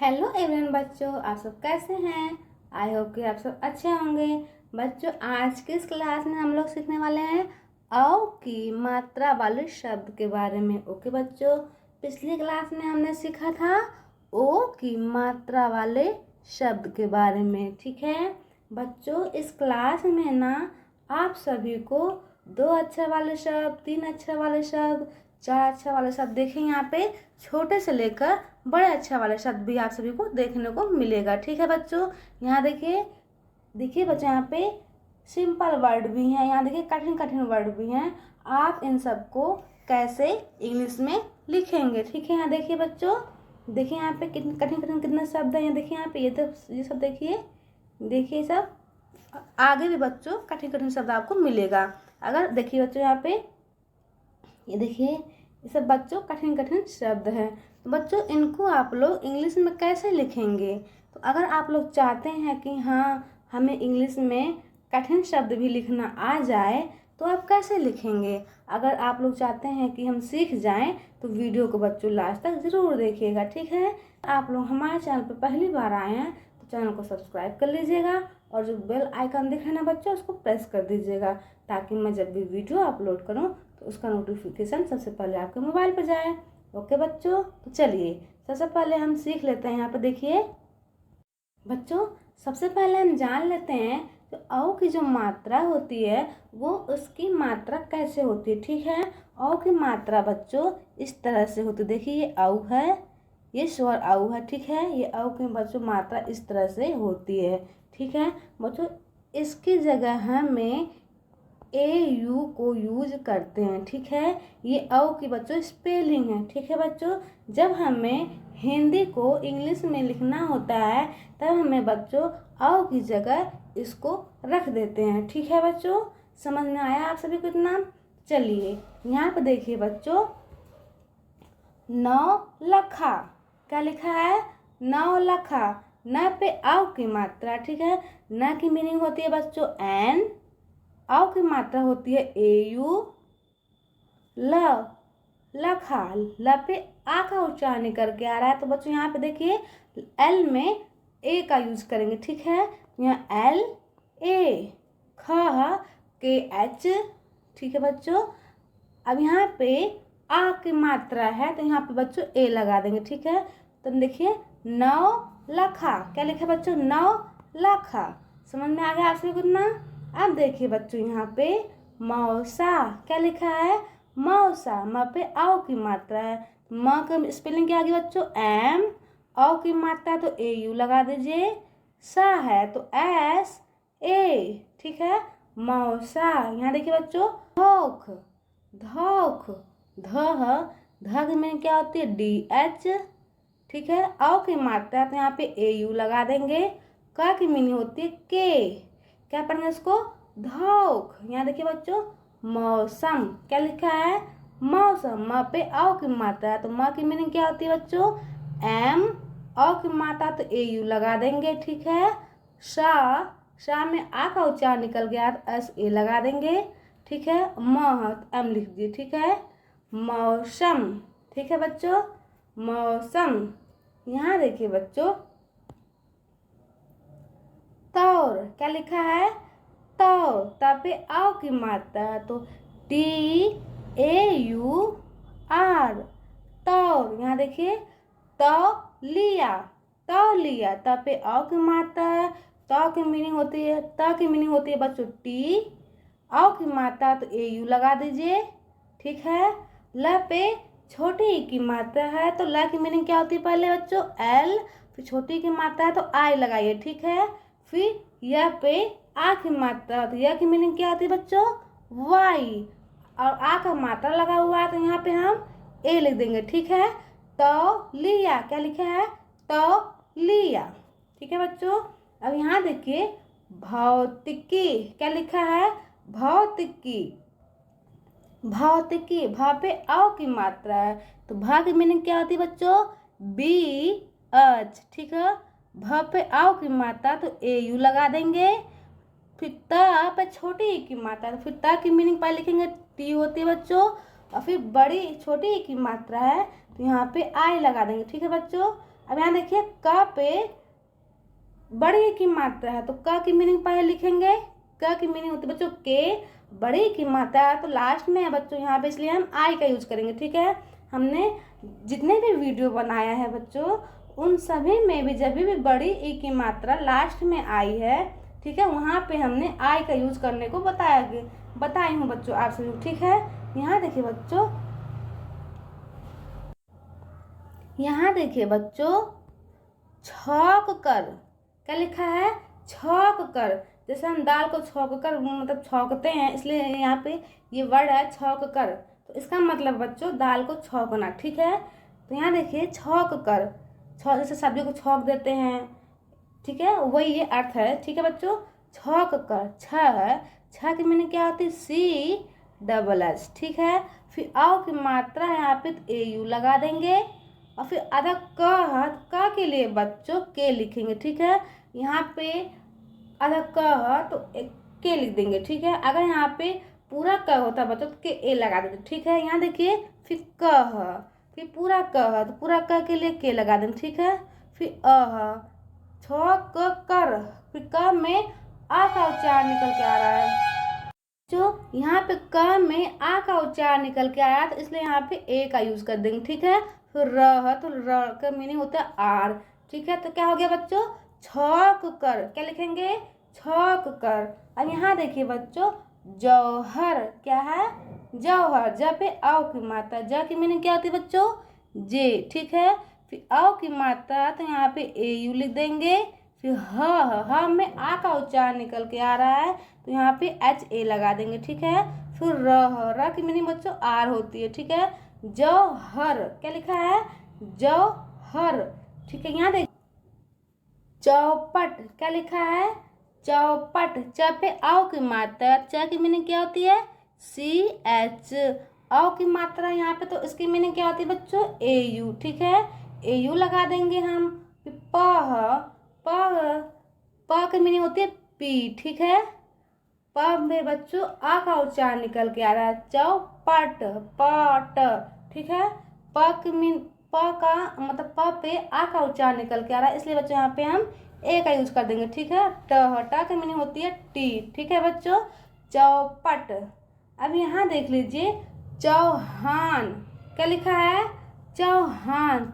Hello everyone बच्चों, आप सब कैसे हैं। आई होप कि आप सब अच्छे होंगे। बच्चों, आज के इस क्लास में हम लोग सीखने वाले हैं औ की मात्रा वाले शब्द के बारे में। ओके बच्चों, पिछली क्लास में हमने सीखा था ओ की मात्रा वाले शब्द के बारे में। ठीक है बच्चों, इस क्लास में ना आप सभी को 2 अक्षर वाले शब्द, 3 अक्षर वाले शब्द, 4 अक्षर वाले शब्द देखें। यहाँ पे छोटे से लेकर बड़े अक्षर वाले शब्द भी आप सभी को देखने को मिलेगा। ठीक है बच्चों, यहाँ देखिए देखिए बच्चों, यहाँ पे सिंपल वर्ड भी हैं, यहाँ देखिए कठिन कठिन वर्ड भी हैं। आप इन सबको कैसे इंग्लिश में लिखेंगे। ठीक है, यहाँ देखिए बच्चों, देखिए यहाँ पे कितने कठिन कठिन कितने शब्द हैं। यहाँ देखिए यहाँ पे ये सब देखिए सब आगे भी बच्चों कठिन कठिन शब्द आपको मिलेगा। अगर देखिए बच्चों, यहाँ पे ये देखिए ये सब बच्चों कठिन कठिन शब्द हैं। तो बच्चों इनको आप लोग इंग्लिश में कैसे लिखेंगे। तो अगर आप लोग चाहते हैं कि हाँ हमें इंग्लिश में कठिन शब्द भी लिखना आ जाए तो आप कैसे लिखेंगे। अगर आप लोग चाहते हैं कि हम सीख जाएं तो वीडियो को बच्चों लास्ट तक ज़रूर देखिएगा। ठीक है, आप लोग हमारे चैनल पर पहली बार आए हैं तो चैनल को सब्सक्राइब कर लीजिएगा और जो बेल आइकन दिख रहा है ना बच्चों, उसको प्रेस कर दीजिएगा ताकि मैं जब भी वीडियो अपलोड करूं तो उसका नोटिफिकेशन सबसे पहले आपके मोबाइल पर जाए। ओके बच्चों, तो चलिए सबसे पहले हम सीख लेते हैं। यहाँ पर देखिए बच्चों, सबसे पहले हम जान लेते हैं तो औ की जो मात्रा होती है वो उसकी मात्रा कैसे होती है। ठीक है, औ की मात्रा बच्चों इस तरह से होती है। देखिए ये औ है, ये स्वर औ है। ठीक है, ये औ की बच्चों मात्रा इस तरह से होती है। ठीक है बच्चों, इसकी जगह हमें AU को यूज करते हैं। ठीक है, ये औ की बच्चों स्पेलिंग है। ठीक है बच्चों, जब हमें हिंदी को इंग्लिश में लिखना होता है तब हमें बच्चों औ की जगह इसको रख देते हैं। ठीक है बच्चों, समझ में आया आप सभी को इतना। चलिए यहाँ पे देखिए बच्चों, 9 लखा, क्या लिखा है 9 लखा। न पे औ की मात्रा। ठीक है, न की मीनिंग होती है बच्चों एन, औ की मात्रा होती है AU, लखा, ल पे आ का उच्चारण करके आ रहा है तो बच्चों यहाँ पे देखिए L में A का यूज करेंगे। ठीक है, यहाँ LA, ख KH। ठीक है बच्चों, अब यहाँ पे आ की मात्रा है तो यहाँ पे बच्चों A लगा देंगे। ठीक है, तो देखिए 9 लखा, क्या लिखा है बच्चों 9 लखा। समझ में आ गया आप सभी को इतना। अब देखिए बच्चों यहाँ पे मौसा, क्या लिखा है मौसा। म पे औ की मात्रा है, म का स्पेलिंग क्या आ गया बच्चों M, औ की मात्रा तो AU लगा दीजिए, सा है तो SA। ठीक है, मौसा। यहाँ देखिए बच्चों धोख, धोख, ध की मीनिंग क्या होती है DH। ठीक है, औ की मात्रा तो यहाँ पे AU लगा देंगे, क की मीनिंग होती है K, क्या पढ़ेंगे इसको धोख। यहाँ देखिए बच्चों मौसम, क्या लिखा है मौसम। म पे औ की मात्रा है तो म की मीनिंग क्या होती है बच्चों M, औ की मात्रा तो AU लगा देंगे। ठीक है, सा में आ का उच्चारण निकल गया तो SA लगा देंगे। ठीक है, M लिख दिए। ठीक है, मौसम। ठीक है बच्चों, मौसम। यहाँ देखिए बच्चों तौर, क्या लिखा है तौर, पे औ की मात्रा है तो TAUR, तौर। यहाँ देखिए तौलिया, तौलिया, पे औ की मात्रा है, त की मीनिंग होती है बच्चों T, औ की मात्रा तो AU लगा दीजिए। ठीक है, ल पे छोटी ई की मात्रा है तो ल की मीनिंग क्या होती है पहले बच्चों L, फिर छोटी की मात्रा है तो I लगाइए। ठीक है, फिर यह पे आ की मात्रा होती है, यह की मीनिंग क्या होती है बच्चों Y, और आ का मात्रा लगा हुआ है तो यहाँ पे हम A लिख देंगे। ठीक है, तो लिया, क्या लिखा है तो लिया। ठीक है बच्चों, अब यहाँ देखिए भौतिकी, क्या लिखा है भौतिकी, भौतिकी। भ पे औ की मात्रा है तो भ की मीनिंग क्या होती है बच्चों BH। ठीक है, भ पे औ की मात्रा तो AU लगा देंगे, फिर त पे छोटी ई की मात्रा तो फिर त की मीनिंग पहले लिखेंगे T होती है बच्चों, और फिर बड़ी छोटी ई की मात्रा है तो यहाँ पे I लगा देंगे। ठीक है बच्चों, अब यहाँ देखिए क पे बड़ी की मात्रा है तो क की मीनिंग पहले लिखेंगे। क की मीनिंग होती है बच्चों के, बड़ी की मात्रा है तो लास्ट में है बच्चों यहाँ पे, इसलिए हम आई का यूज करेंगे। ठीक है, हमने जितने भी वीडियो बनाया है बच्चों उन सभी में भी जब भी बड़ी ई की मात्रा लास्ट में आई है, ठीक है, वहाँ पे हमने आई का यूज करने को बताई हूँ बच्चों आप सभी। ठीक है, यहाँ देखिए बच्चों, यहाँ देखिए बच्चों, छौंक कर, क्या लिखा है, छौंक कर। जैसे हम दाल को छौंक कर मतलब छौंकते हैं, इसलिए यहाँ पे ये वर्ड है छौंक कर, तो इसका मतलब बच्चों दाल को छौंकना। ठीक है, तो यहाँ देखिए छौंक कर, जैसे सब्जी को छौंक देते हैं, ठीक है, वही ये अर्थ है। ठीक है बच्चों, छौंक कर, छ की मीनिंग क्या होती है, CSS। ठीक है, फिर आओ की मात्रा है यहाँ पे तो AU लगा देंगे, और फिर आधा क के लिए बच्चों के लिखेंगे। ठीक है, यहाँ पे आधा क तो एक के लिख देंगे। ठीक है, अगर यहाँ पे पूरा क होता बच्चों तो के ए लगा देते। ठीक है, यहाँ देखिए फिर फिर पूरा क तो पूरा क के लिए के लगा देंगे। ठीक है, फिर छौंक कर, फिर क में आ का उच्चारण निकल के आ रहा है जो यहाँ पे क में आ का उच्चारण निकल के आया तो इसलिए यहाँ पे ए का यूज कर देंगे। ठीक है, फिर तो र का मीनिंग होता है आर। ठीक है, तो क्या हो गया बच्चों, छौंक कर, क्या लिखेंगे, छौंक कर। अब यहाँ देखिए बच्चों, जौहर, क्या है, जौहर, ज पे आओ की मात्रा, ज की मीनिंग क्या होती है बच्चों, जे। ठीक है, फिर आओ की मात्रा तो यहाँ पे AU लिख देंगे, फिर ह में आ का उच्चारण निकल के आ रहा है तो यहाँ पे HA लगा देंगे। ठीक है, फिर र की मीनिंग बच्चों आर होती है। ठीक है, जौहर, क्या लिखा है, जौहर। ठीक है, यहाँ देख, चौपट, क्या लिखा है, चौपट, च पे आओ की मात्रा, च की मीनिंग क्या होती है, CH, आओ की मात्रा यहाँ पे तो इसकी मीनिंग क्या होती है बच्चों, AU। ठीक है, AU लगा देंगे हम। प की मीनिंग होती है P। ठीक है, प में बच्चों आ का उच्चारण निकल के आ रहा है, चौपट, पट। ठीक है, प का मतलब प पे आ का उच्चारण निकल के आ रहा है, इसलिए बच्चों यहाँ पे हम ए का यूज कर देंगे। ठीक है, ट की मीनिंग होती है टी। ठीक है बच्चों, चौपट। अब यहाँ देख लीजिए, चौहान, क्या लिखा है, चौहान,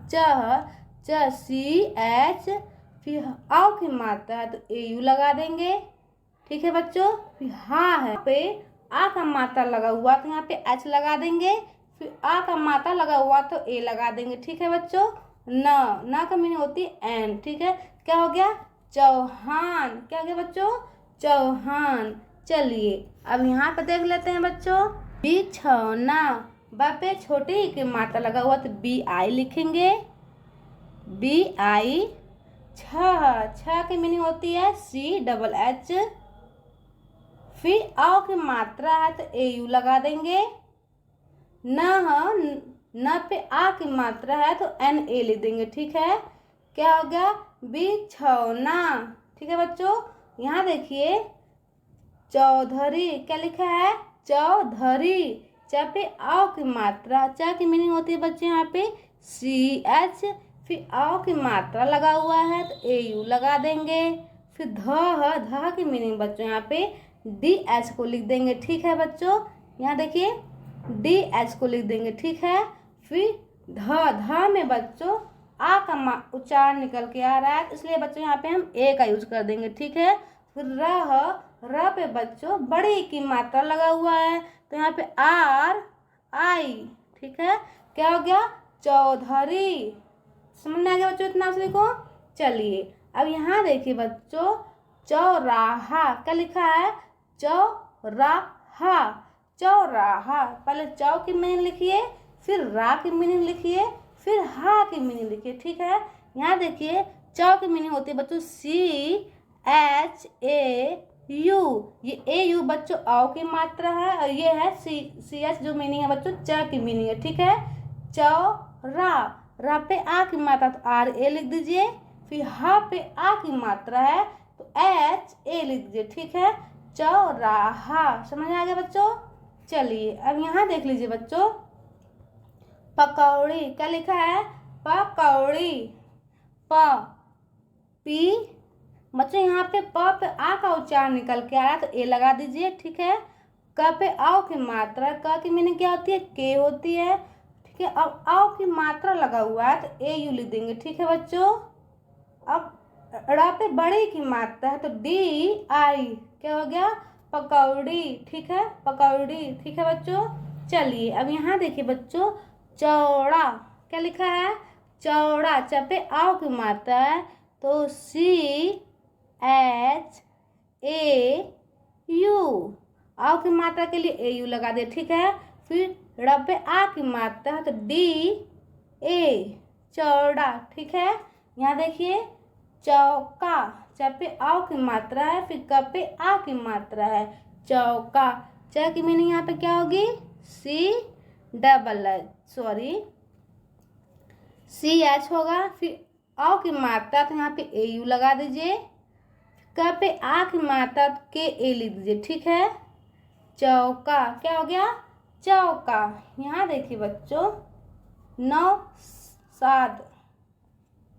CH, फिर आओ की मात्रा है तो AU लगा देंगे। ठीक है बच्चों, फिर हाँ है पे आ का मात्रा लगा हुआ तो यहाँ पे H लगा देंगे, फिर आ का मात्रा लगा हुआ तो A लगा देंगे। ठीक है बच्चों, न का मीनिंग होती है एन। ठीक है, क्या हो गया, चौहान, क्या हो गया बच्चों, चौहान। चलिए अब यहाँ पर देख लेते हैं बच्चों, बिछौना, ब पे छोटे ही की मात्रा लगा हुआ तो BI लिखेंगे, BI। छ की मीनिंग होती है CHH, फिर आओ की मात्रा है तो AU लगा देंगे, न पे आ की मात्रा है तो NA लिख देंगे। ठीक है, क्या हो गया, बिछौना। ठीक है बच्चों, यहाँ देखिए, चौधरी, क्या लिखा है, चौधरी, च पे आओ की मात्रा, च की मीनिंग होती है बच्चों यहाँ पे CH, फिर आओ की मात्रा लगा हुआ है तो AU लगा देंगे, फिर ध की मीनिंग बच्चों यहाँ पे DH को लिख देंगे। ठीक है बच्चों, यहाँ देखिए DH को लिख देंगे। ठीक है, फिर ध में बच्चों आ का उच्चारण निकल के आ रहा है इसलिए बच्चों यहाँ पे हम ए का यूज कर देंगे। ठीक है, फिर र पे बच्चों बड़ी की मात्रा लगा हुआ है तो यहाँ पे RI। ठीक है, क्या हो गया, चौधरी। समझ में आ गया बच्चों इतना सभी को। चलिए अब यहाँ देखिए बच्चों, चौराहा, क्या लिखा है, चौराहा, चौराहा। पहले चौ की मीनिंग लिखिए, फिर रा की मीनिंग लिखिए, फिर हा की मीनिंग लिखिए। ठीक है, यहाँ देखिए, चौ की मीनिंग होती है बच्चों CHAU, ये AU बच्चों आओ की मात्रा है और ये है CH जो मीनिंग है बच्चों च की मीनिंग है। ठीक है, चौरा, रा पे आ की मात्रा तो RA लिख दीजिए, फिर हा पे आ की मात्रा है तो HA लिख दीजिए। ठीक है, चौराहा। समझ में आ गया बच्चों। चलिए अब यहाँ देख लीजिए बच्चों, पकौड़ी, क्या लिखा है, पकौड़ी, प पी। बच्चों यहाँ पे प पे आ का उच्चारण निकल के आया तो ए लगा दीजिए, ठीक है। क पे आओ की मात्रा, क की मीनिंग क्या होती है, के होती है, ठीक है। अब आओ की मात्रा लगा हुआ है तो ए यू लिख देंगे, ठीक है बच्चों। अब ड़ पे बड़ी की मात्रा है तो डी आई, क्या हो गया, पकौड़ी, ठीक है, पकौड़ी, ठीक है बच्चों। चलिए अब यहाँ देखिए बच्चों, चौड़ा, क्या लिखा है, चौड़ा। च पे आओ की मात्रा है तो सी एच ए यू, आओ की मात्रा के लिए ए यू लगा दे, ठीक है। फिर ड़ पे आ की मात्रा है तो डी ए, चौड़ा, ठीक है। यहाँ देखिए चौका, च पे आओ की मात्रा है, फिर क पे आ की मात्रा है, चौका। च की मीनिंग यहाँ पे क्या होगी, C double H, sorry C H होगा। फिर आओ की मात्रा तो यहाँ पे ए यू लगा दीजिए, क पे आ की मात्रा तो के ए लिख दीजिए, ठीक है। चौका, क्या हो गया, चौका। यहाँ देखिए बच्चों नौशाद,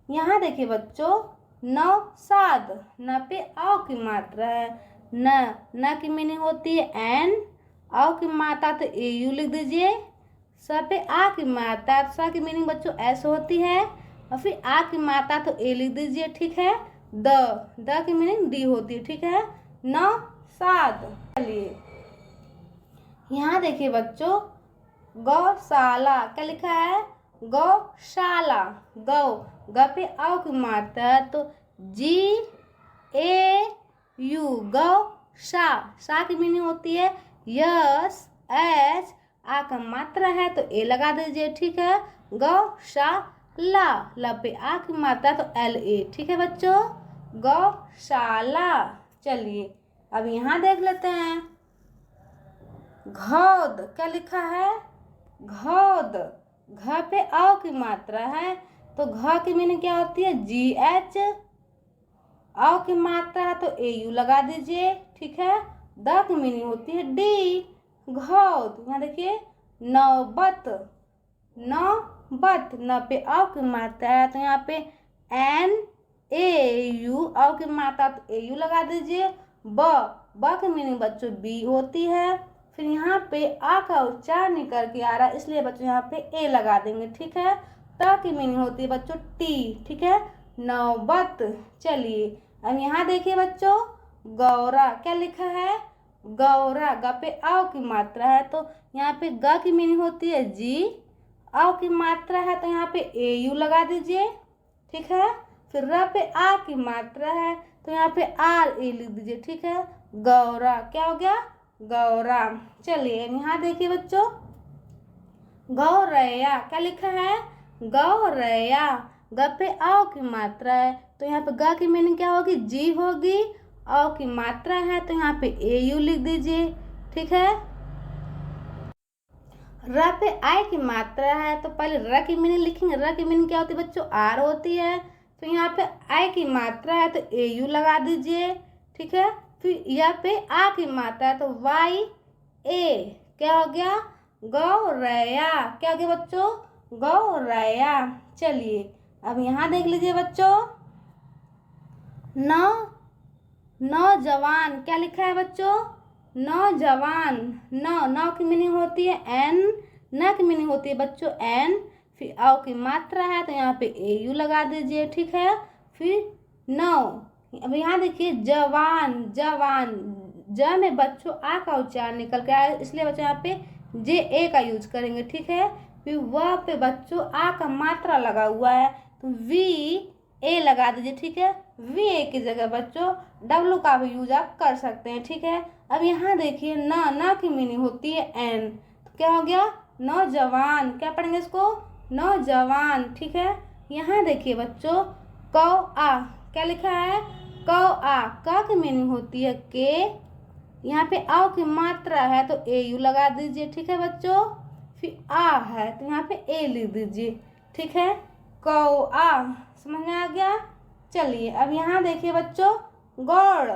यहाँ देखिए बच्चों नौशाद, न पे आओ की मात्रा है, न की मीनिंग होती है एन, आओ की मात्रा तो ए यू लिख दीजिए, स पे आ की मात्रा, स की मीनिंग बच्चों ऐसे होती है, और फिर आ की मात्रा तो ए लिख दीजिए, ठीक है। द की मीनिंग डी होती है, ठीक है, नौशाद। चलिए यहाँ देखिए बच्चों गौशाला, क्या लिखा है, गौशाला, गौ, ग पे आओ की मात्रा तो जी ए यू, गौ सा की मीनिंग होती है यस एच, आ का मात्रा है तो ए लगा दीजिए, ठीक है। गौशाला, ल पे आ की मात्रा तो एल ए, ठीक है बच्चों, गौशाला। चलिए अब यहाँ देख लेते हैं घौद, क्या लिखा है, घौद, घ पे आओ की मात्रा है तो घ की मीनिंग क्या होती है, जी एच, आओ की मात्रा है तो ए यू लगा दीजिए, ठीक है। द की मीनिंग होती है डी, घौद। यहाँ देखिए नौबत, नौबत, न पे आओ की मात्रा है तो यहाँ पे एन ए यू, आओ की मात्रा तो ए यू लगा दीजिए। ब की मीनिंग बच्चों बी होती है, फिर यहाँ पे आ का उच्चारण निकल के आ रहा है इसलिए बच्चों यहाँ पे ए लगा देंगे, ठीक है। त की मीनिंग होती है बच्चों टी, ठीक है, नौबत। चलिए अब यहाँ देखिए बच्चों गौरा, क्या लिखा है, गौरा, ग पे आओ की मात्रा है तो यहाँ पे ग की मीनिंग होती है जी, आओ की मात्रा है तो यहाँ पे ए यू लगा दीजिए, ठीक है। फिर र पे आ की मात्रा है तो यहाँ पे आर ए लिख दीजिए, ठीक है। गौरा, क्या हो गया, गौरा। चलिए यहाँ देखिए बच्चों गौरैया, क्या लिखा है, गौरैया, ग पे आओ की मात्रा है तो यहाँ पे ग की मीनिंग क्या होगी, जी होगी, आओ की मात्रा है तो यहाँ पे ए यू लिख दीजिए, ठीक है। र पे आई की मात्रा है तो पहले र की मीनिंग लिखेंगे, र की मीनिंग क्या होती है बच्चों, आर होती है, तो यहाँ पे आई की मात्रा है तो ए यू लगा दीजिए, ठीक है। फिर यहाँ पे आ की मात्रा है तो वाई ए, क्या हो गया, गौरैया, क्या हो गया बच्चों, गौरैया। चलिए अब यहाँ देख लीजिए बच्चों नौजवान, क्या लिखा है बच्चों, नौजवान, नौ की मीनिंग होती है एन, न की मीनिंग होती है बच्चों एन, फिर आओ की मात्रा है तो यहाँ पे ए यू लगा दीजिए, ठीक है। फिर नौ, अब यहाँ देखिए जवान, जवान, ज में बच्चों आ का उच्चारण निकल के आया इसलिए बच्चों यहाँ पे जे ए का यूज करेंगे, ठीक है। फिर वह पे बच्चों आ का मात्रा लगा हुआ है तो वी ए लगा दीजिए, ठीक है। वी ए की जगह बच्चों डब्लू का भी यूज आप कर सकते हैं, ठीक है। अब यहाँ देखिए न की मीनिंग होती है एन, तो क्या हो गया, नौजवान, क्या पढ़ेंगे इसको, नौजवान, ठीक है। यहाँ देखिए बच्चों कौ आ, क्या लिखा है, कौ आ, क की मीनिंग होती है के, यहाँ पे आओ की मात्रा है तो ए यू लगा दीजिए, ठीक है बच्चों। फिर आ है तो यहाँ पे ए लिख दीजिए, ठीक है, कौआ, समझ में आ गया। चलिए अब यहाँ देखिए बच्चों गौड़,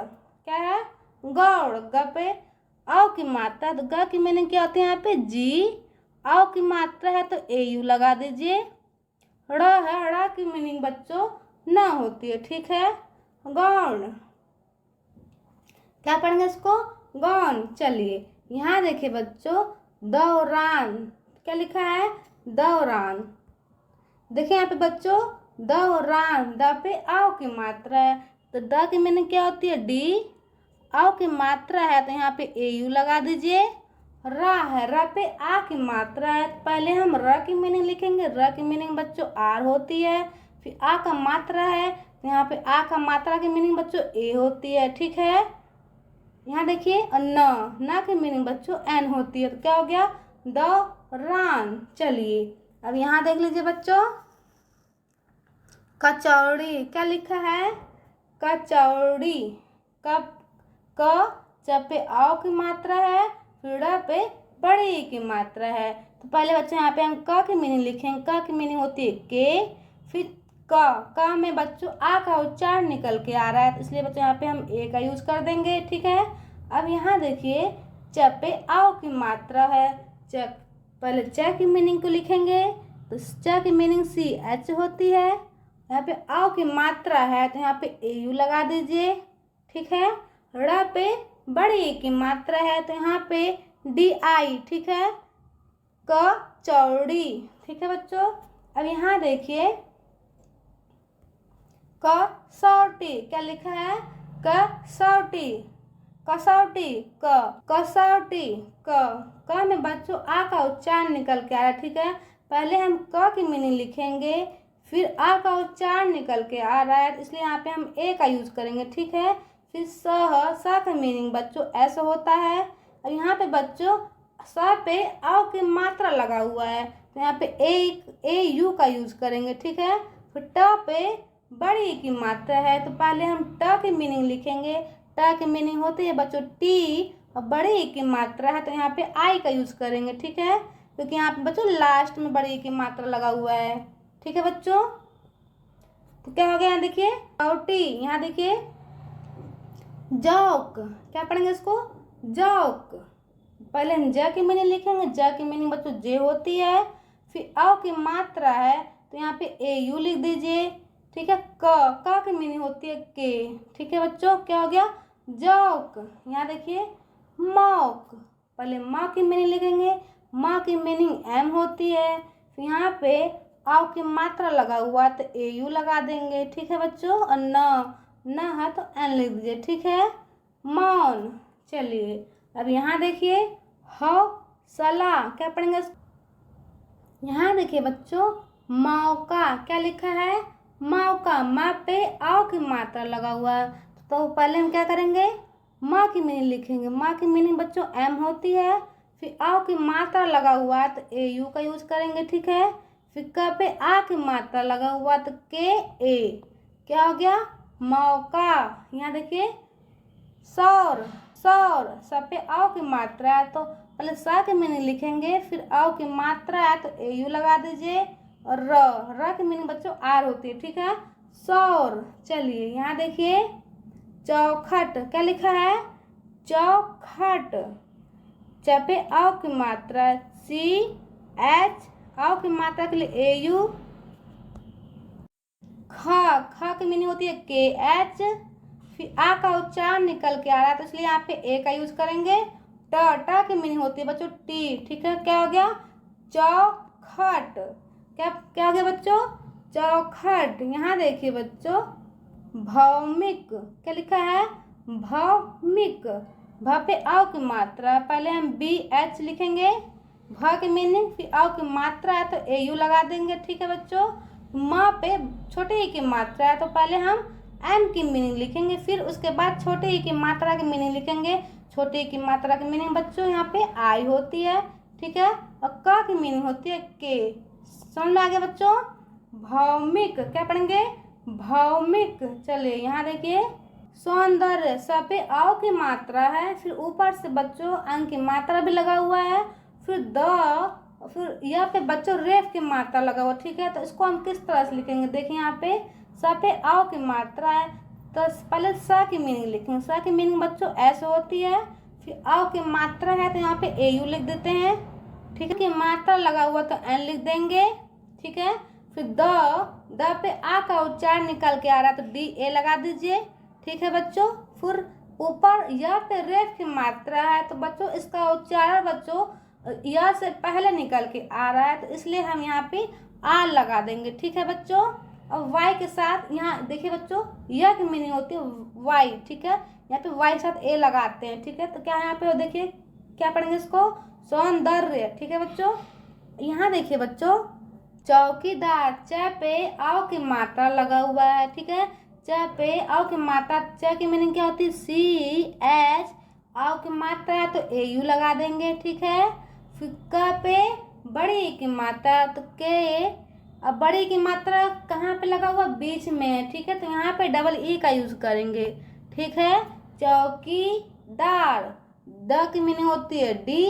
क्या है, गौड़, ग पे आओ की मात्रा तो ग की मीनिंग क्या होती है, यहाँ पे जी, आओ की मात्रा है तो ए यू लगा दीजिए। ड़ है, ड़ की मीनिंग बच्चों न होती है, ठीक है। गौण, क्या पढ़ेंगे इसको? गौण। चलिए यहाँ देखिए बच्चों, दौरान, क्या लिखा है? दौरान। देखिए यहाँ पे बच्चों, दौरान, द पे आओ की मात्रा है, तो द की मीनिंग क्या होती है? डी। आओ की मात्रा है तो यहाँ पे ए यू लगा दीजिए। रा है, रा पे आ की मात्रा है, पहले हम र की मीनिंग लिखेंगे। र की मीनिंग बच्चों आर होती है। फिर आ का मात्रा है तो यहाँ पे आ का मात्रा की मीनिंग बच्चों ए होती है, ठीक है। यहाँ देखिए, और न की मीनिंग बच्चों एन होती है, तो क्या हो गया? दौरान। चलिए अब यहाँ देख लीजिए बच्चों, कचौड़ी, क्या लिखा है? कचौड़ी। कब? क च पे आओ की मात्रा है, फिर ड़ पे बड़ी ई की मात्रा है, तो पहले बच्चों यहाँ पे हम क की मीनिंग लिखेंगे। क की मीनिंग होती है के। फिर क में बच्चों आ का उच्चारण निकल के आ रहा है, तो इसलिए बच्चों यहाँ पे हम ए का यूज कर देंगे, ठीक है। अब यहाँ देखिए, च पे आओ की मात्रा है, च, पहले च की मीनिंग को लिखेंगे, तो च की मीनिंग सी एच होती है। यहाँ पे आओ की मात्रा है तो यहाँ पे ए यू लगा दीजिए, ठीक है। ड़ पे बड़ी ई की मात्रा है तो यहाँ पे डी आई, ठीक है। क चौड़ी, ठीक है बच्चों। अब यहाँ देखिए, कसौटी, क्या लिखा है? कसौटी। कसौटी, कसौटी, क में बच्चों आ का उच्चारण निकल के आ रहा है, ठीक है। पहले हम क की मीनिंग लिखेंगे, फिर आ का उच्चारण निकल के आ रहा है, इसलिए यहाँ पे हम ए का यूज करेंगे, ठीक है। फिर स का मीनिंग बच्चों ऐसा होता है। और यहाँ पे बच्चों स पे आओ की मात्रा लगा हुआ है, तो यहाँ पे ए यू का यूज करेंगे, ठीक है। फिर ट पे बड़ी ई की मात्रा है, तो पहले हम ट की मीनिंग लिखेंगे। ट की मीनिंग होती है बच्चों टी, और बड़ी ई की मात्रा है तो यहाँ पे आई का यूज करेंगे, ठीक है, क्योंकि यहाँ पे बच्चों लास्ट में बड़ी ई की मात्रा लगा हुआ है, ठीक है बच्चों। तो क्या हो गया? यहाँ देखिए कौटी। यहाँ देखिए जौक, क्या पढ़ेंगे इसको? जौक। पहले हम ज की मीनिंग लिखेंगे, ज की मीनिंग बच्चों जे होती है। फिर औ की मात्रा है तो यहाँ पे ए यू लिख दीजिए, ठीक है। क की मीनिंग होती है के, ठीक है बच्चों। क्या हो गया? जौक। यहाँ देखिए मौक, पहले माँ की मीनिंग लिखेंगे, माँ की मीनिंग एम होती है। फिर यहाँ पे आओ की मात्रा लगा हुआ तो ए यू लगा देंगे, ठीक है बच्चों। और न है तो एन लिख दीजिए, ठीक है। मौन। चलिए अब यहाँ देखिए, हौसला, क्या पढ़ेंगे? यहाँ देखिए बच्चों, मौका, क्या लिखा है? मौका। माँ पे आओ की मात्रा लगा हुआ है, तो पहले हम क्या करेंगे? माँ की मीनिंग लिखेंगे। माँ की मीनिंग बच्चों एम होती है। फिर आओ की मात्रा लगा हुआ है तो ए यू का यूज करेंगे, ठीक है। फिर क पे आ की मात्रा लगा हुआ तो के ए, क्या हो गया? मौका। यहाँ देखिए सौर, सौर, स पे आओ की मात्रा है तो पहले स की मीनिंग लिखेंगे, फिर आओ की मात्रा है तो ए यू लगा दीजिए, और र की मीनिंग बच्चों आर होती है, ठीक है। सौर। चलिए यहाँ देखिए चौखट, क्या लिखा है? चौखट। च पे आओ की मात्रा सी एच, आओ की मात्रा के लिए ए यू। ख की मीनिंग होती है के एच। फिर आ का उच्चारण निकल के आ रहा है तो इसलिए यहाँ पे ए का यूज करेंगे। ट की मीनिंग होती है बच्चों टी, ठीक है। क्या हो गया? चौखट। क्या क्या हो गया बच्चों? चौखट। यहाँ देखिए बच्चों, भौमिक, क्या लिखा है? भौमिक। भ पे आओ की मात्रा, पहले हम बी एच लिखेंगे, भ की मीनिंग, फिर आओ की मात्रा है तो ए यू लगा देंगे, ठीक है बच्चों। म पे छोटे ई की मात्रा है तो पहले हम एम की मीनिंग लिखेंगे, फिर उसके बाद छोटे ई की मात्रा की मीनिंग लिखेंगे। छोटे ई की मात्रा की मीनिंग बच्चों यहाँ पे आई होती है, ठीक है। और क की मीनिंग होती है के। समझ में आ गया बच्चों? भौमिक, क्या पढ़ेंगे? भौमिक। चलिए यहाँ देखिए सौंदर्य, स पे आओ की मात्रा है, फिर ऊपर से बच्चों अंग की मात्रा भी लगा हुआ है, फिर यहाँ पे बच्चों रेफ की मात्रा लगा हुआ, ठीक है। तो इसको हम किस तरह से लिखेंगे? देखिए यहाँ पे स पे आओ की मात्रा है तो पहले स की मीनिंग लिखेंगे। स की मीनिंग बच्चों ऐसे होती है, फिर आओ की मात्रा है तो यहाँ पे ए यू लिख देते हैं, ठीक है। कि मात्रा लगा हुआ तो एन लिख देंगे, ठीक है। फिर द पे आ का उच्चारण निकल के आ रहा है तो डी ए लगा दीजिए। ठीक है बच्चों। फिर ऊपर य पे रेफ की मात्रा है तो बच्चों इसका उच्चारण बच्चों य से पहले निकल के आ रहा है तो इसलिए हम यहाँ पे आर लगा देंगे। ठीक है बच्चों। अब वाई के साथ यहाँ देखिए बच्चों य की मीनिंग होती है वाई। ठीक है। यहाँ पे वाई के साथ ए लगाते हैं। ठीक है। तो क्या यहाँ पे देखिए क्या पढ़ेंगे इसको सौंदर्य। ठीक है बच्चों। यहाँ देखिए बच्चों चौकीदार च पे आओ की मात्रा लगा हुआ है। ठीक है। च पे आओ की मात्रा च की मीनिंग क्या होती है सी एच आओ की मात्रा है तो ए यू लगा देंगे। ठीक है। फिर क पे बड़ी की मात्रा तो के अब बड़ी की मात्रा कहाँ पे लगा हुआ बीच में है। ठीक है। तो यहाँ पे डबल ई का यूज करेंगे। ठीक है। चौकीदार द की मीनिंग होती है डी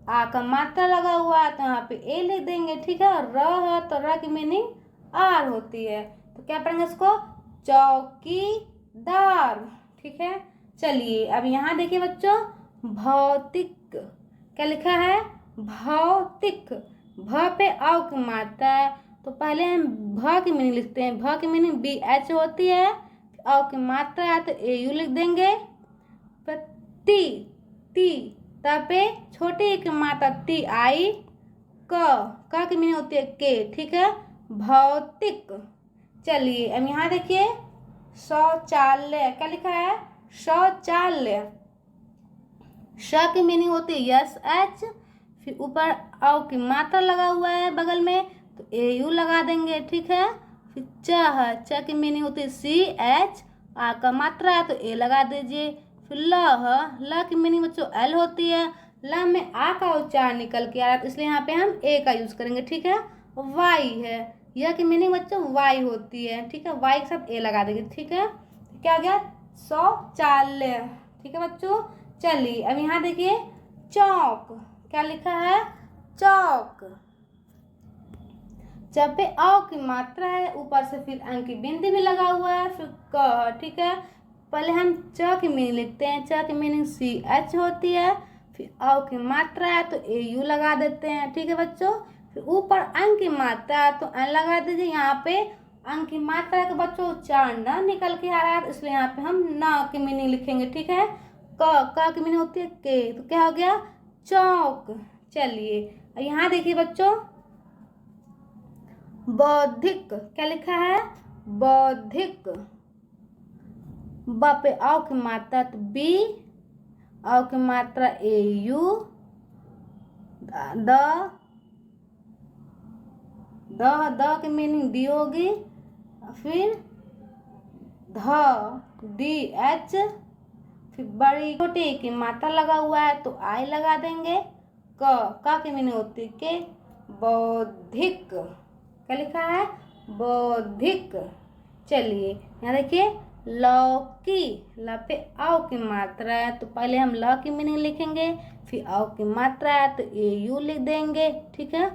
आ का मात्रा लगा हुआ है तो यहाँ पे ए लिख देंगे। ठीक है। और र है तो र की मीनिंग आर होती है तो क्या पढ़ेंगे इसको चौकीदार। ठीक है। चलिए अब यहाँ देखिए बच्चों भौतिक क्या लिखा है भौतिक भ पे आओ की मात्रा है तो पहले हम भ की मीनिंग लिखते हैं। भ की मीनिंग बी एच होती है। आओ की मात्रा है तो ए यू लिख देंगे। ती ती पे छोटी की मात्रा टी आई क की मीनिंग होती है के। ठीक है। भौतिक। चलिए अब यहाँ देखिए शौचालय क्या लिखा है शौचालय श की मीनिंग होती है यस एच फिर ऊपर आओ की मात्रा लगा हुआ है बगल में तो ए यू लगा देंगे। ठीक है। फिर च की मीनिंग होती है सी एच आ का मात्रा है तो ए लगा दीजिए। फिर ल की मीनिंग बच्चों एल होती है। ल में आ का उच्चारण निकल के आ रहा है तो इसलिए यहाँ पे हम ए का यूज करेंगे। ठीक है। वाई है यह की मीनिंग बच्चों वाई होती है। ठीक है। वाई के साथ ए लगा देंगे। ठीक है। क्या हो गया शौचालय। ठीक है बच्चों। चलिए अब यहाँ देखिए चौक क्या लिखा है चौक जब पे औ की मात्रा है ऊपर से फिर अंक की बिंदी भी लगा हुआ है फिर क। ठीक है। पहले हम च की मीनिंग लिखते हैं। च की मीनिंग सी एच होती है फिर औ की मात्रा है तो ए यू लगा देते हैं। ठीक है बच्चों। फिर ऊपर अंक की मात्रा है तो एन लगा दीजिए। यहाँ पे अंक की मात्रा के बच्चों उच्चारण न निकल के आ रहा है इसलिए यहाँ पे हम न की मीनिंग लिखेंगे। ठीक है। क की मीनिंग होती है के तो क्या हो गया चौक। चलिए यहाँ देखिए बच्चों बौद्धिक क्या लिखा है बौद्धिक ब पे आओ की मात्रा तो बी आओ की मात्रा ए यू द की मीनिंग डी होगी फिर डी एच फिर बड़ी छोटी की मात्रा लगा हुआ है तो आई लगा देंगे। क की मीनिंग होती है के बौद्धिक क्या लिखा है बौद्धिक। चलिए यहाँ देखिए लौकी ल पे आओ की मात्रा है तो पहले हम ल की मीनिंग लिखेंगे फिर आओ की मात्रा है तो ए यू लिख देंगे। ठीक है।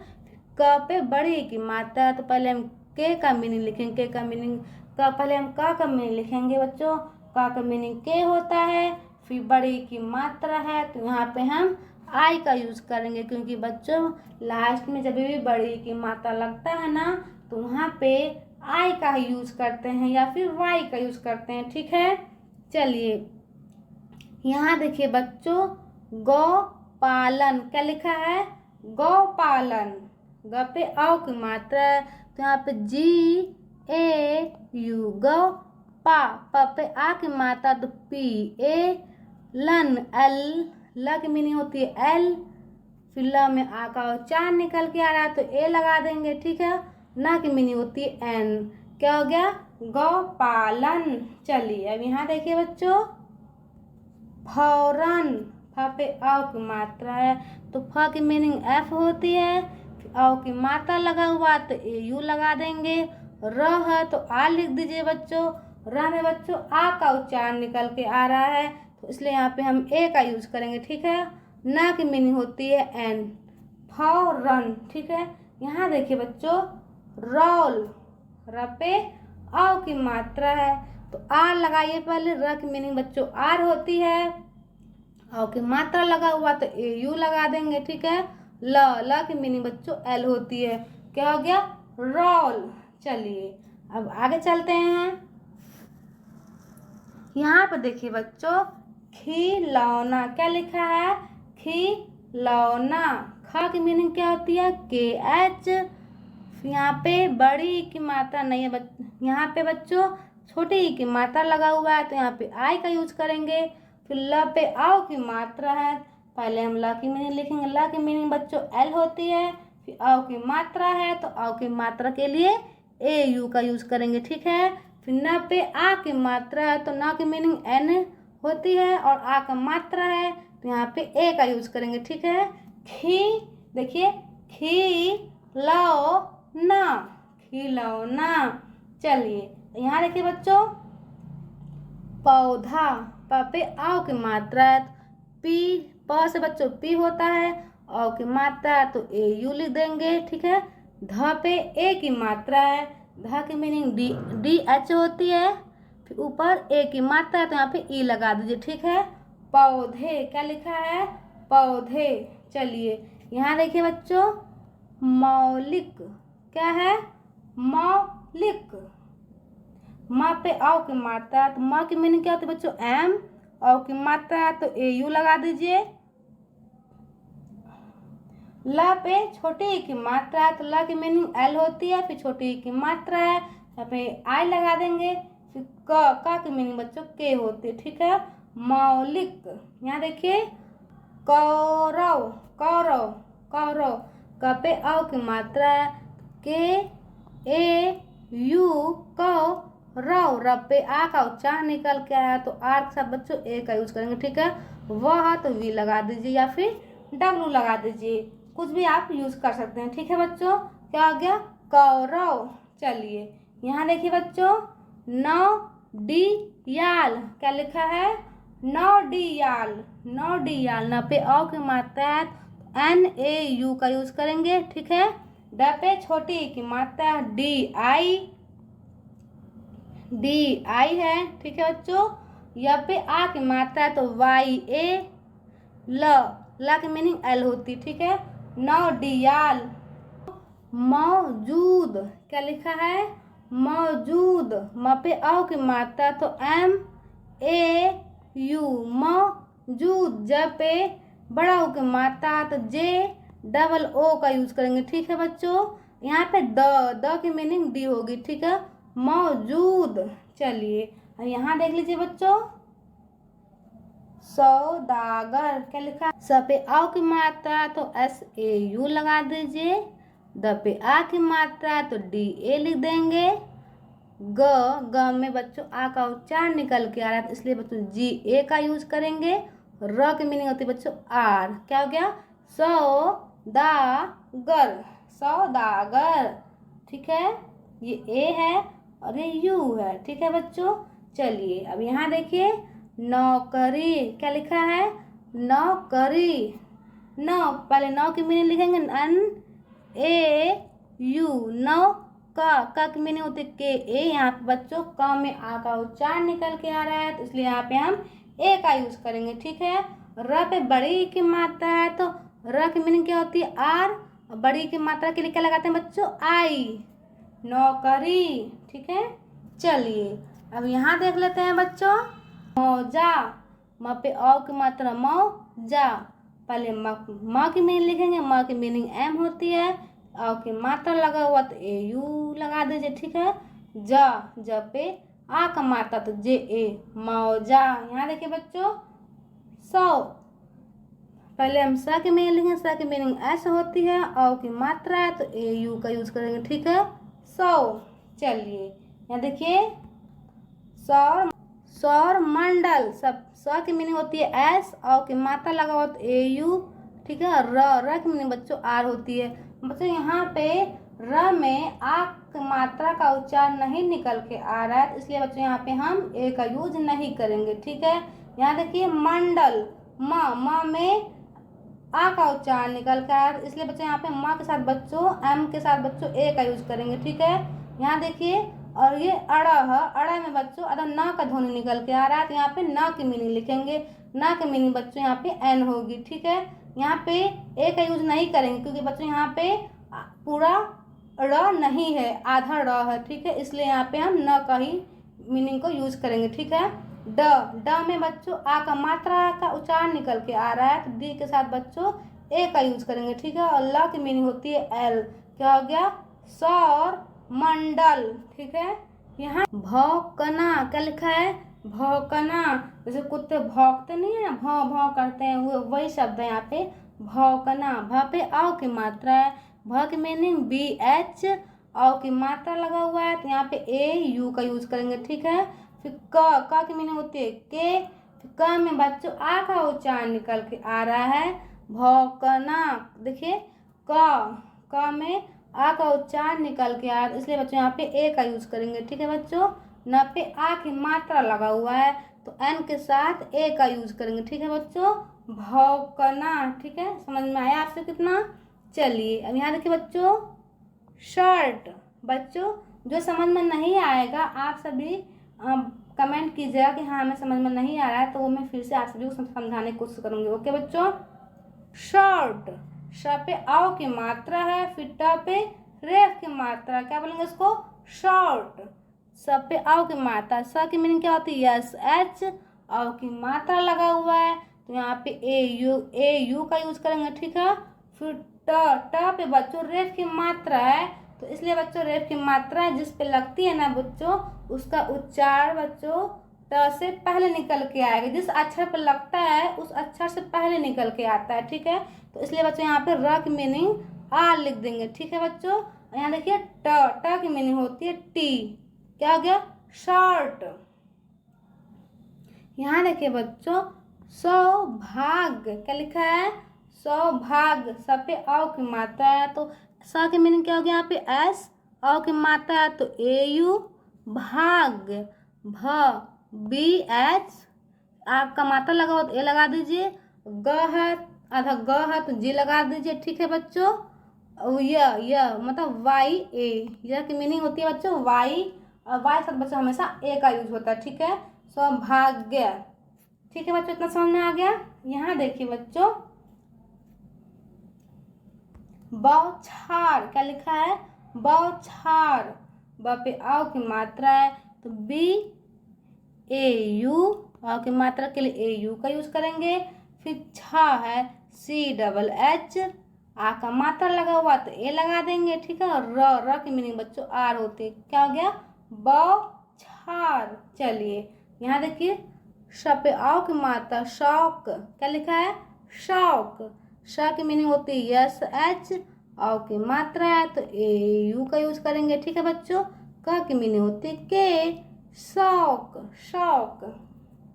क पे बड़ी की मात्रा है तो पहले हम के का मीनिंग लिखेंगे। के का मीनिंग पहले हम क का मीनिंग लिखेंगे बच्चों। क का मीनिंग के होता है फिर बड़ी की मात्रा है तो यहाँ पे हम आई का यूज करेंगे क्योंकि बच्चों लास्ट में जब भी बड़ी की मात्रा लगता है ना तो वहाँ पे आई का यूज करते हैं या फिर वाई का यूज करते हैं। ठीक है। चलिए यहाँ देखिए बच्चों गौपालन क्या लिखा है गौपालन ग पे औ की मात्रा है तो यहाँ पे जी ए यू गौ प पे आ की मात्रा तो पी ए लन एल ल की मीनिंग होती है एल फिर ल में आ का उच्चारण निकल के आ रहा है तो ए लगा देंगे। ठीक है। न की मीनिंग होती है एन क्या हो गया गौपालन। चलिए अब यहाँ देखिए बच्चों फौरन फ पे आओ की मात्रा है तो फ की मीनिंग एफ होती है आओ की मात्रा लगा हुआ तो ए यू लगा देंगे। र है तो आ लिख दीजिए बच्चों। र में बच्चों आ का उच्चारण निकल के आ रहा है तो इसलिए यहाँ पे हम ए का यूज करेंगे। ठीक है। न की मीनिंग होती है एन फौरन। ठीक है। यहाँ देखिए बच्चों रौल र पे आओ की मात्रा है तो आर लगाइए पहले। र की मीनिंग बच्चों आर होती है आओ की मात्रा लगा हुआ तो ए यू लगा देंगे। ठीक है। ल की मीनिंग बच्चों एल होती है क्या हो गया रौल। चलिए अब आगे चलते हैं। यहाँ पर देखिए बच्चों, खिलौना क्या लिखा है? खिलौना। ख की मीनिंग क्या होती है? KH। यहाँ पे बड़ी ई की मात्रा नहीं है यहाँ पे बच्चों छोटी ई की मात्रा लगा हुआ है, तो यहाँ पे आई का यूज करेंगे। फिर ल पे आओ की मात्रा है, पहले हम ल की मीनिंग लिखेंगे। ल की मीनिंग बच्चों L होती है। फिर आओ की मात्रा है, तो आओ की मात्रा के लिए AU का यूज करेंगे, ठीक है। फिर न पे आ की मात्रा है, तो न की मीनिंग N होती है, और आ का मात्रा है तो यहाँ पे A का यूज करेंगे, ठीक है। खी, देखिए खिलौना, खिलौना। चलिए यहाँ देखिए बच्चों, पौधा। प पे आओ की मात्रा है, पी, प से बच्चों पी होता है, औ की मात्रा है तो AU लिख देंगे, ठीक है। ध पे ए की मात्रा है, ध की मीनिंग DH होती है। फिर ऊपर ए की मात्रा है तो यहाँ पे ई लगा दीजिए, ठीक है। पौधे क्या लिखा है? पौधे। चलिए यहाँ देखिए बच्चों, मौलिक क्या है? मौलिक। म पे आओ की मात्रा है, तो म की मीनिंग क्या होती है बच्चों? M। औ की मात्रा है तो AU लगा दीजिए। ल पे छोटी ई की मात्रा है, तो ल की मीनिंग L होती है। फिर छोटी ई की मात्रा है, यहाँ पे I लगा देंगे। फिर क की मीनिंग बच्चों K होती है, ठीक है। मौलिक। यहाँ देखिए, कौरव, कौरव, कौरव। क पे औ की मात्रा है, KAU, कौरव। र पे आ का उच्चारण निकल के आया, तो आर के साथ बच्चों ए का यूज करेंगे, ठीक है। वह तो V लगा दीजिए, या फिर W लगा दीजिए, कुछ भी आप यूज कर सकते हैं, ठीक है बच्चों। क्या हो गया? कौरव। चलिए यहाँ देखिए बच्चों, नौडियाल क्या लिखा है? नौडियाल, नौडियाल। न पे औ की मात्रा है, NAU का यूज करेंगे, ठीक है। ड पे छोटी ई की मात्रा DI है, ठीक है बच्चों। य पे आ की मात्रा है तो YA। ल की मीनिंग L होती, ठीक है। नौडियाल। मौजूद क्या लिखा है? मौजूद। म पे औ की मात्रा तो MAU, मौजूद। ज पे बड़ा ओ की मात्रा तो JOO का यूज करेंगे, ठीक है बच्चों। यहाँ पे द की मीनिंग D होगी, ठीक है। मौजूद। चलिए यहाँ देख लीजिए बच्चों, सौदागर क्या लिखा? स पे आओ की मात्रा तो SAU लगा दीजिए। द पे आ की मात्रा तो DA लिख देंगे। ग में बच्चों आ का उच्चारण निकल के आ रहा है, तो इसलिए बच्चों GA का यूज करेंगे। र की मीनिंग होती है बच्चों R। क्या हो गया? सौदागर, सौदागर, ठीक है। ये A है और ये U है, ठीक है बच्चों। चलिए अब यहाँ देखिए, नौकरी क्या लिखा है? नौकरी। नौ, पहले नौ की मीनिंग लिखेंगे NAU, नौ। का की मीनिंग होती है KA। यहाँ पे बच्चों क में आ का उच्चारण निकल के आ रहा है, तो इसलिए यहाँ पे हम A का यूज करेंगे, ठीक है। र पे बड़ी की मात्रा है, तो र की मीनिंग क्या होती है? R। और बड़ी की मात्रा के लिए क्या लगाते हैं बच्चों? I। नौकरी, ठीक है। चलिए अब यहाँ देख लेते हैं बच्चों, मौजा। म पे औ की मात्रा मौजा। पहले म की मीनिंग लिखेंगे, म की मीनिंग M होती है। औ की मात्रा लगा हुआ तो AU लगा दीजिए, ठीक है। ज पे आ का मात्रा तो JA, मौजा। यहाँ देखिए बच्चों, 100। पहले हम स की मीनिंग लिखेंगे, स की मीनिंग S होती है। औ की मात्रा है तो AU का यूज करेंगे, ठीक है। 100। चलिए यहाँ देखिए, सौर मंडल। सब स की मीनिंग होती है S, औ की मात्रा लगा हुआ तो AU, ठीक है। र की मीनिंग बच्चों R होती है। बच्चों यहाँ पे र में आ की मात्रा का उच्चारण नहीं निकल के आ रहा है, इसलिए बच्चों यहाँ पे हम A का यूज नहीं करेंगे, ठीक है। यहाँ देखिए, मंडल। म में आ का उच्चारण निकल के आ रहा है, इसलिए बच्चों यहाँ पे म के साथ बच्चों M के साथ बच्चों A का यूज करेंगे, ठीक है। यहाँ देखिए, और ये अड़ह, अड़ह में बच्चों अगर न का ध्वनि निकल के आ रहा है, तो यहाँ पे न की मीनिंग लिखेंगे। न की मीनिंग बच्चों यहाँ पे N होगी, ठीक है। यहाँ पे A का यूज नहीं करेंगे, क्योंकि बच्चों यहाँ पे पूरा र नहीं है, आधा र है, ठीक है, इसलिए यहाँ पे हम न का ही मीनिंग को यूज करेंगे, ठीक है। ड में बच्चों आ का मात्रा का उच्चारण निकल के आ रहा है, तो डी के साथ बच्चों ए का यूज करेंगे, ठीक है। और ल की मीनिंग होती है एल, क्या हो गया, सौर मंडल, ठीक है। यहाँ भौंकना क्या लिखा है, भौंकना, जैसे कुत्ते भौंकते नहीं है, भौं भौं करते हैं, वो वही शब्द है यहाँ पे भौंकना। भ पे औ की मात्रा है, भ की मीनिंग बी एच, औ की मात्रा लगा हुआ है, तो यहाँ पे ए यू का यूज करेंगे, ठीक है। फिर क की मीनिंग होती है के, फिर क में बच्चों आ का उच्चारण निकल के आ रहा है भौंकना, देखिए क में आ का उच्चारण निकल के आ, इसलिए बच्चों यहाँ पे ए का यूज करेंगे, ठीक है बच्चों। न पे आ की मात्रा लगा हुआ है, तो एन के साथ ए का यूज करेंगे, ठीक है बच्चों, भौंकना, ठीक है। समझ में आया आपसे कितना। चलिए अब यहाँ देखिए बच्चों शर्ट, बच्चों जो समझ में नहीं आएगा आप सभी कमेंट कीजिएगा कि हाँ हमें समझ में नहीं आ रहा है, तो वो मैं फिर से आप सभी को समझाने की कोशिश करूँगी, ओके बच्चों। शर्ट, श पे आओ की मात्रा है, फिर ट पे रेफ की मात्रा, क्या बोलेंगे इसको, शॉर्ट। स पे आओ की मात्रा, स की मीनिंग क्या होती है, यस एच, आओ की मात्रा लगा हुआ है, तो यहाँ पे ए यू का यूज करेंगे, ठीक है। फिर ट पे बच्चों रेफ की मात्रा है, तो इसलिए बच्चों रेफ की मात्रा जिस पे लगती है ना बच्चों, उसका उच्चारण बच्चों ट से पहले निकल के आएगा, जिस अक्षर पर लगता है उस अक्षर से पहले निकल के आता है, ठीक है। तो इसलिए बच्चों यहाँ पे र की मीनिंग आर लिख देंगे, ठीक है बच्चों। यहाँ देखिए ट की मीनिंग होती है टी, क्या हो गया, शॉर्ट। यहाँ देखिए बच्चों सौभाग्य, क्या लिखा है, सौभाग्य, स पे औ की मात्रा है, तो स की मीनिंग क्या हो गया यहाँ पे एस, औ की मात्रा है तो ए यू, भाग्य, भ बी एच, आपका मात्रा लगा हो तो ए लगा दीजिए, ग है आधा ग है तो जी लगा दीजिए, ठीक है बच्चों। मतलब वाई ए, यह की मीनिंग होती है बच्चों वाई, और वाई साथ बच्चों हमेशा ए का यूज होता है, ठीक है। सौभाग्य, ठीक है बच्चों, इतना समझ में आ गया। यहाँ देखिए बच्चों बौछार, क्या लिखा है, बौछार, ब पे आओ की मात्रा है तो बी ए यू, आओ की मात्रा के लिए ए यू का यूज करेंगे। फिर छा है सी डबल एच, आ का मात्रा लगा हुआ तो ए लगा देंगे, ठीक है। और र की मीनिंग बच्चों आर होती है, क्या हो गया, बौछार। चलिए यहाँ देखिए श पे आओ की मात्रा शौक, क्या लिखा है, शौक, श की मीनिंग होती है यस एच, आओ की मात्रा है तो ए यू का यूज करेंगे, ठीक है बच्चों। क की मीनिंग होती है के, शौक, शौक।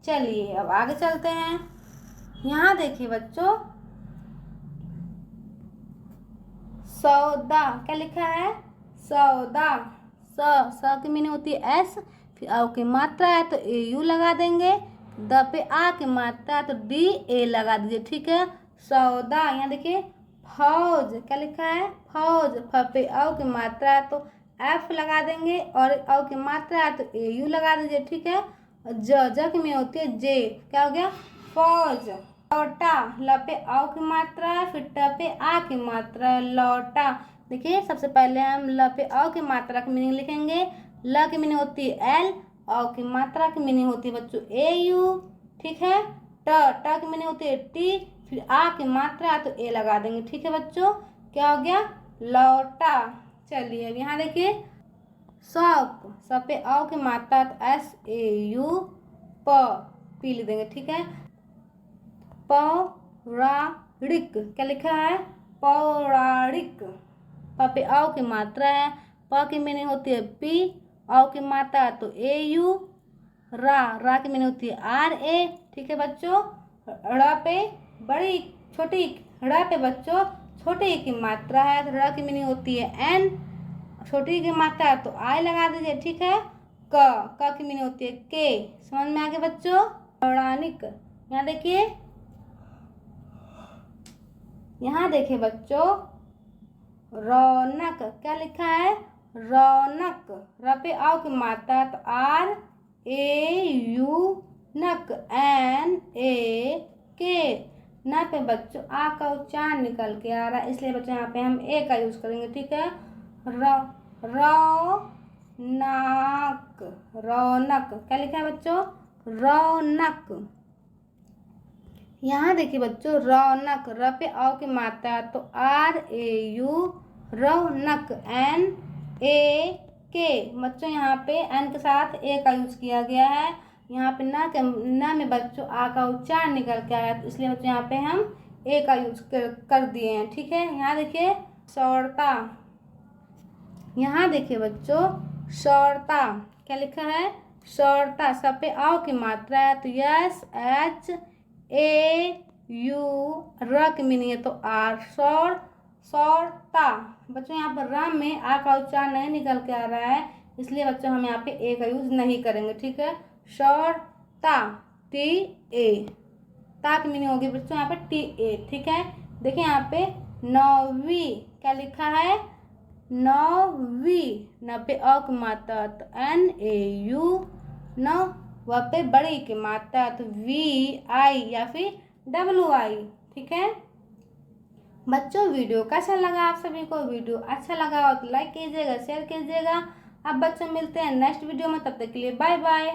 चलिए अब आगे चलते हैं। यहाँ देखिए बच्चों सौदा, क्या लिखा है, सौदा, स की मीनिंग होती है एस, फिर औ की मात्रा है तो ए यू लगा देंगे, द पे आ की मात्रा है तो डी ए लगा दीजिए, ठीक है, सौदा। यहाँ देखिए फौज, क्या लिखा है, फौज, फ पे औ की मात्रा है तो एफ लगा देंगे, और औ की मात्रा है तो ए यू लगा दीजिए, ठीक है। ज की मीनिंग होती है जे, क्या हो गया, फौज। लौटा, ल पे औ की मात्रा है, फिर ट पे आ की मात्रा है, लौटा। देखिए सबसे पहले हम ल पे औ की मात्रा की मीनिंग लिखेंगे, ल की मीनिंग होती है एल, औ की मात्रा की मीनिंग होती है बच्चों ए यू, ठीक है। ट की मीनिंग होती है टी, फिर आ की मात्रा है तो ए लगा देंगे, ठीक है बच्चों, क्या हो गया, लौटा। चलिए अब यहाँ देखिए सब, सब पे औ की मात्रा तो एस ए यू, प पी लिख देंगे, ठीक है। पौराणिक, क्या लिखा है, पौराणिक, प पे औ की मात्रा है, प की मीनिंग होती है पी, औ की मात्रा है तो ए यू, रा की मीनिंग होती है आर ए, ठीक है बच्चों। ड़ पे बड़ी छोटी, ड़ पे बच्चों छोटी की मात्रा है तो ड़ की मीनिंग होती है एन, छोटी की मात्रा है तो आई लगा दीजिए, ठीक है। क की मीनिंग होती है के, समझ में आ गया बच्चों, पौराणिक। यहाँ देखिए, यहाँ देखिए बच्चों रौनक, क्या लिखा है, रौनक, र पे आओ की मात्रा तो आर ए यू नक, एन ए के, पे बच्चों आ का उच्चारण निकल के आ रहा है, इसलिए बच्चों यहाँ पे हम ए का यूज करेंगे, ठीक है। रौनक, रौनक क्या लिखा है बच्चों? रौनक। यहाँ देखिए बच्चों, रौनक, र पे औ की मात्रा है तो RAU, रौनक, NAK। बच्चों यहाँ पे एन के साथ ए का यूज किया गया है। यहाँ पे न में बच्चों आ का उच्चारण निकल के आया, तो इसलिए बच्चों यहाँ पे हम ए का यूज कर दिए हैं। ठीक है, यहाँ देखिए सौरता। यहाँ देखिए बच्चों, सौरता क्या लिखा है? सौरता, सब पे आओ की मात्रा है तो SHAU, र की मीनिंग है तो R, सौर, सौरता। बच्चों यहाँ पर र में आ का उच्चारण नहीं निकल के आ रहा है, इसलिए बच्चों हम यहाँ पे ए का यूज नहीं करेंगे। ठीक है, सौरता, TA, ता की मीनिंग होगी बच्चों यहाँ पे TA। ठीक है, देखिए यहाँ पे नौवीं क्या लिखा है? नौवीं, न पे अ की मात्रा तो NAU, न व पे बड़ी की मात्रा तो VI या फिर WI। ठीक है बच्चों, वीडियो कैसा लगा आप सभी को? वीडियो अच्छा लगा हो तो लाइक कीजिएगा, शेयर कीजिएगा। अब बच्चों मिलते हैं नेक्स्ट वीडियो में, तब तक के लिए बाय बाय।